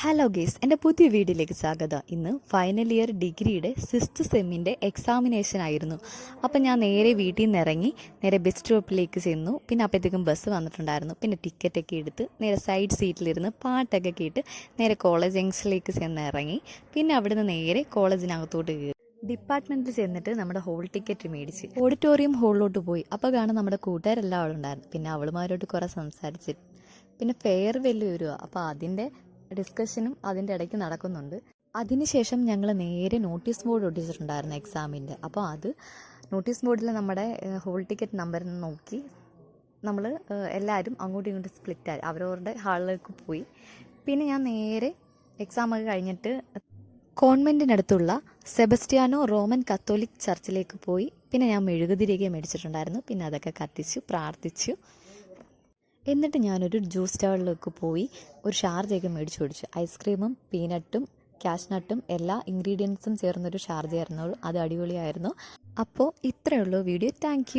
Hello guys, എൻ്റെ പുതിയ വീഡിയോയിലേക്ക് സ്വാഗതം. ഇന്ന് ഫൈനൽ ഇയർ ഡിഗ്രിയുടെ 6th സെമ്മിൻ്റെ എക്സാമിനേഷൻ ആയിരുന്നു. അപ്പം ഞാൻ നേരെ വീട്ടിൽ നിന്ന് ഇറങ്ങി നേരെ ബസ് സ്റ്റോപ്പിലേക്ക് ചെന്നു. പിന്നെ അപ്പോഴത്തേക്കും ബസ് വന്നിട്ടുണ്ടായിരുന്നു. പിന്നെ ടിക്കറ്റൊക്കെ എടുത്ത് നേരെ സൈഡ് സീറ്റിലിരുന്ന് പാട്ടൊക്കെ കേട്ട് നേരെ കോളേജ് ജംഗ്ഷനിലേക്ക് ചെന്ന് ഇറങ്ങി. പിന്നെ അവിടുന്ന് നേരെ കോളേജിനകത്തോട്ട് കയറി ഡിപ്പാർട്ട്മെൻറ്റിൽ ചെന്നിട്ട് നമ്മുടെ ഹോൾ ടിക്കറ്റ് മേടിച്ച് ഓഡിറ്റോറിയം ഹോളിലോട്ട് പോയി. അപ്പോൾ കാണാൻ നമ്മുടെ കൂട്ടുകാരെല്ലാം അവിടെ ഉണ്ടായിരുന്നു. പിന്നെ അവളുമാരോട്ട് കുറേ സംസാരിച്ച് പിന്നെ ഫെയർവെല്ല് വരുക. അപ്പോൾ അതിൻ്റെ ഡിസ്കഷനും അതിൻ്റെ ഇടയ്ക്ക് നടക്കുന്നുണ്ട്. അതിനുശേഷം ഞങ്ങൾ നേരെ നോട്ടീസ് ബോർഡ് ഒട്ടിച്ചിട്ടുണ്ടായിരുന്നു എക്സാമിൻ്റെ. അപ്പോൾ അത് നോട്ടീസ് ബോർഡിൽ നമ്മുടെ ഹോൾ ടിക്കറ്റ് നമ്പർ നോക്കി നമ്മൾ എല്ലാവരും അങ്ങോട്ടും ഇങ്ങോട്ടും സ്പ്ലിറ്റായി അവരവരുടെ ഹാളിലേക്ക് പോയി. പിന്നെ ഞാൻ നേരെ എക്സാമൊക്കെ കഴിഞ്ഞിട്ട് കോൺവെൻറ്റിനടുത്തുള്ള സെബസ്റ്റ്യാനോ റോമൻ കത്തോലിക് ചർച്ചിലേക്ക് പോയി. പിന്നെ ഞാൻ മെഴുകുതിരികെ മേടിച്ചിട്ടുണ്ടായിരുന്നു. പിന്നെ അതൊക്കെ കത്തിച്ചു പ്രാർത്ഥിച്ചു. എന്നിട്ട് ഞാനൊരു ജ്യൂസ് സ്റ്റാളിലേക്ക് പോയി ഒരു ഷാർജയൊക്കെ മേടിച്ചു കുടിച്ചു. ഐസ്ക്രീമും പീനട്ടും കാഷ്നട്ടും എല്ലാ ഇൻഗ്രീഡിയൻസും ചേർന്നൊരു ഷാർജയായിരുന്നു. അത് അടിപൊളിയായിരുന്നു. അപ്പോൾ ഇത്രയേ ഉള്ളൂ വീഡിയോ. താങ്ക്